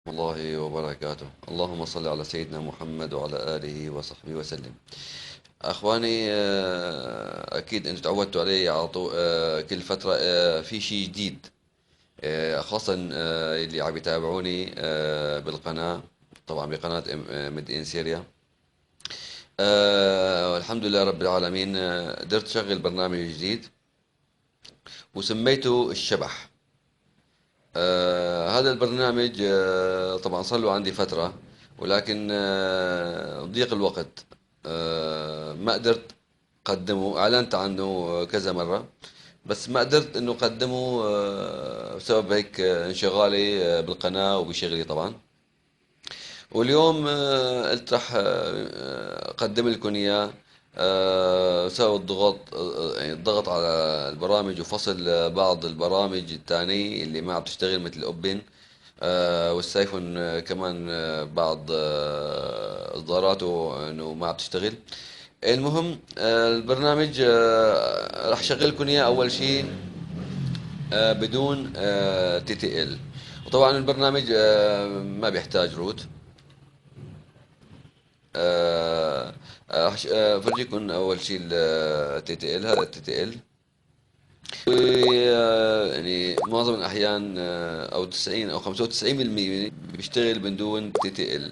الله وبركاته. اللهم صل على سيدنا محمد وعلى آله وصحبه وسلم. أخواني، أكيد أنتم تعودتوا علي على كل فترة في شيء جديد. خاصة اللي عم يتابعوني بالقناة، طبعا بقناة ميد إن سيريا. والحمد لله رب العالمين، قدرت أشغل برنامج جديد وسميته الشبح. هذا البرنامج طبعا صار له عندي فترة، ولكن ضيق الوقت ما قدرت أقدمه. أعلنت عنه كذا مرة، بس ما قدرت إنه أقدمه بسبب هيك انشغالي بالقناة وبشغلي طبعا. واليوم قلت راح أقدم لكم إياه بسبب الضغط، يعني الضغط على البرامج وفصل بعض البرامج الثانية اللي ما عم تشتغل مثل الأوبن والسايفون. كمان بعض إصداراته إنه ما عم تشتغل. المهم البرنامج راح شغلكم إياه أول شيء بدون تي تي ال. وطبعا البرنامج ما بيحتاج روت. راح افرجيكم اول شيء التي تي ال. هذا التي تي ال يعني معظم الاحيان او 90 او 95% بيشتغل من دون تي تي ال.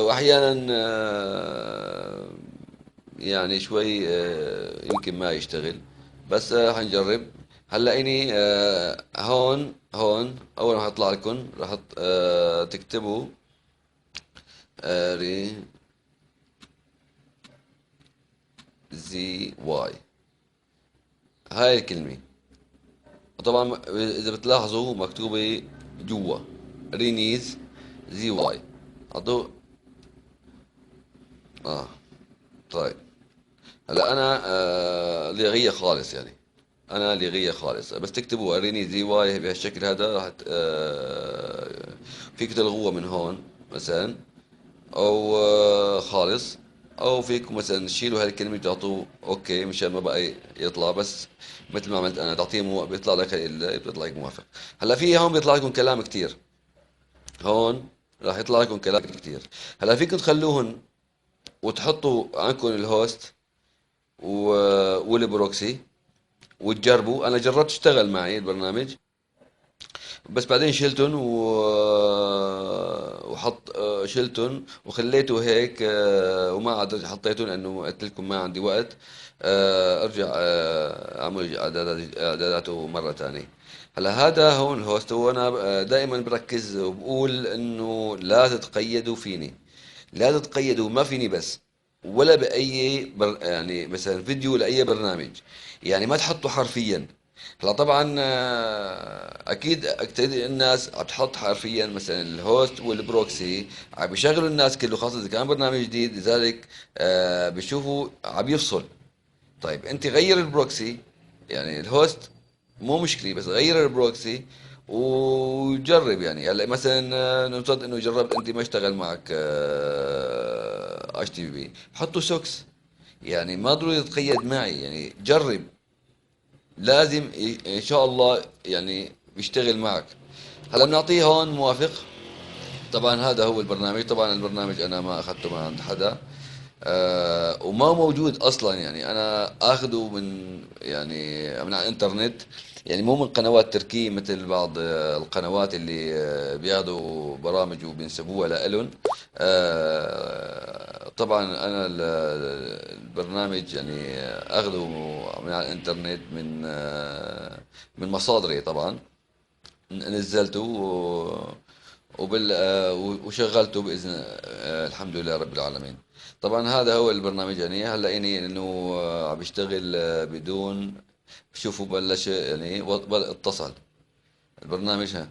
واحيانا يعني شوي يمكن ما يشتغل. بس حنجرب. هلا اني هون اول ما حطلع لكم راح تكتبوا ري زي واي، هاي الكلمة. طبعا اذا بتلاحظوا مكتوبة جوا رينيز زي واي. عطوا اه طيب. هلا انا لغية خالص يعني. انا لغية خالص، بس تكتبوا رينيز زي واي بهالشكل هذا راح فيك تلغوها من هون مثلا، او خالص. او فيكم مثلا تشيلوا هاي الكلمه تعطوه اوكي مشان ما بقى يطلع. بس مثل ما عملت انا تعطيه بيطلع لك بيطلع لك موافق. هلا في هون بيطلع لكم كلام كتير. هون راح يطلع لكم كلام كتير. هلا فيكم تخلوهن وتحطوا عندكم الهوست والبروكسي وتجربوا. انا جربت اشتغل معي البرنامج، بس بعدين شلتن وحط شلتن وخليته هيك وما عاد حطيتن لانه قلت لكم ما عندي وقت ارجع اعمل اعداداته مرة ثانية. هلا هذا هون الهوست. هو انا دائما بركز وبقول انه لا تتقيدوا فيني، لا تتقيدوا ما فيني بس، ولا بأي يعني مثلا فيديو لأي برنامج. يعني ما تحطوا حرفيا. هلا طبعا اكيد اكيد الناس عم تحط حرفيا مثلا الهوست والبروكسي عم بيشغلوا الناس كله، خاصه اذا كان برنامج جديد. لذلك بيشوفوا عم يفصل. طيب انت غير البروكسي، يعني الهوست مو مشكلة، بس غير البروكسي وجرب. يعني هلا مثلا نفترض انه جربت انت ما اشتغل معك اتش تي بي، حطوا سوكس. يعني ما ضروري تتقيد معي، يعني جرب. لازم ان شاء الله يعني بيشتغل معك. هلا بنعطيه هون موافق. طبعا هذا هو البرنامج. طبعا البرنامج انا ما اخذته من عند حدا وما موجود اصلا. يعني انا اخذه من يعني من على الانترنت. يعني مو من قنوات تركية مثل بعض القنوات اللي بياخذوا برامج وبينسبوها لإلهم. طبعا انا البرنامج يعني اخذه من على الانترنت من من مصادري طبعا. نزلته وشغلته باذن الحمد لله رب العالمين. طبعا هذا هو البرنامج. يعني هلا اني انه عم بيشتغل بدون. شوفوا بلش يعني اتصل البرنامج. ها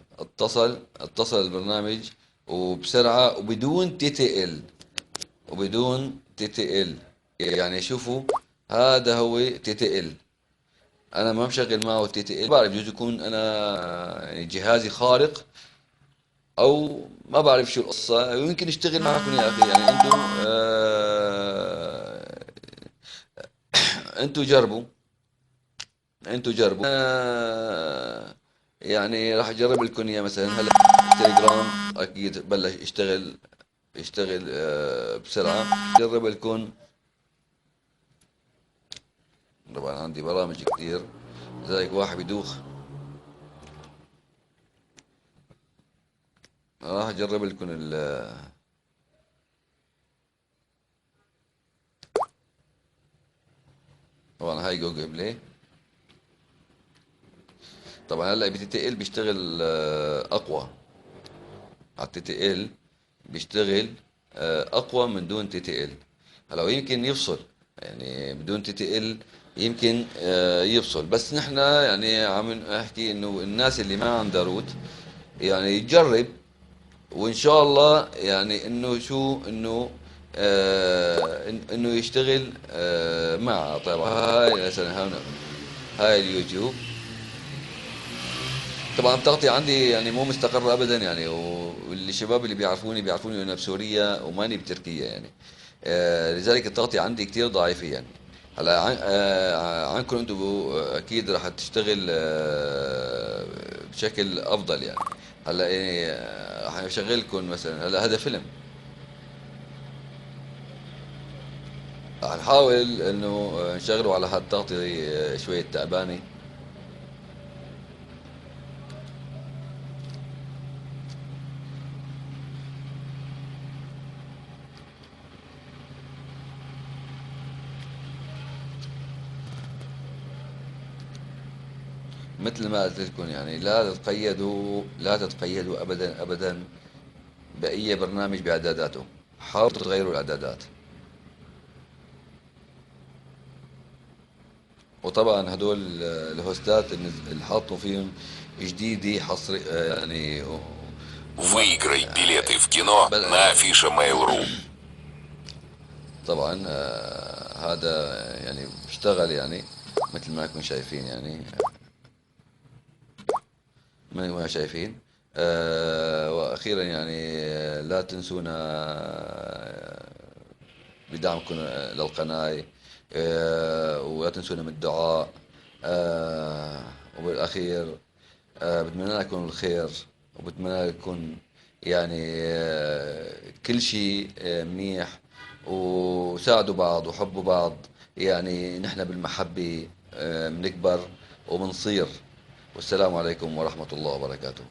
اتصل البرنامج وبسرعة وبدون تي تي ال. وبدون تي تي ال. يعني شوفوا هذا هو تي تي ال. انا ما مشغل معه تي تي ال. بعرف يجوز يكون انا يعني جهازي خارق، او ما بعرف شو القصة. ويمكن يشتغل معكم يا اخي. يعني انتوا جربوا. انتوا جربوا. يعني راح اجرب لكم اياه مثلا هلا. التليجرام اكيد بلش يشتغل بسرعة. جرب لكم. طبعا عندي برامج كتير، لذلك واحد بيدوخ. راح اجرب لكم طبعا هاي جوجل بلاي. طبعا هلا بي تي تي ال بيشتغل اقوى. على التي تي ال بيشتغل اقوى من دون تي تي ال. هلا يمكن يفصل، يعني بدون تي تي ال يمكن يفصل، بس نحن يعني عم نحكي انه الناس اللي ما عندها روت يعني يجرب، وان شاء الله يعني انه شو انه انه يشتغل مع. طبعا هاي مثلا هاي اليوتيوب. طبعا التغطية عندي يعني مو مستقرة ابدا يعني، والشباب اللي بيعرفوني انا بسوريا وماني بتركيا يعني. لذلك التغطية عندي كتير ضعيفة يعني. هلا عنكم انتم اكيد راح تشتغل بشكل افضل يعني. هلا يعني راح اشغل لكم مثلا. هلا هذا فيلم. راح نحاول انه نشغله على هالتغطية شوية تعبانة. مثل ما قلت لكم يعني لا تتقيدوا ابدا ابدا باي برنامج باعداداته. حاولوا تغيروا الاعدادات. وطبعا هدول الهوستات اللي حاطوا فيهم جديدة حصري يعني وما Выиграй билеты в кино на بل афише Mail.ru. طبعا هذا يعني بيشتغل يعني مثل ما انكم شايفين يعني. ما شايفين. واخيرا يعني لا تنسونا بدعمكم للقناة. ولا تنسونا من الدعاء. وبالأخير بتمنى لكم الخير، وبتمنى لكم يعني كل شيء منيح. وساعدوا بعض وحبوا بعض. يعني نحن بالمحبة بنكبر وبنصير. والسلام عليكم ورحمة الله وبركاته.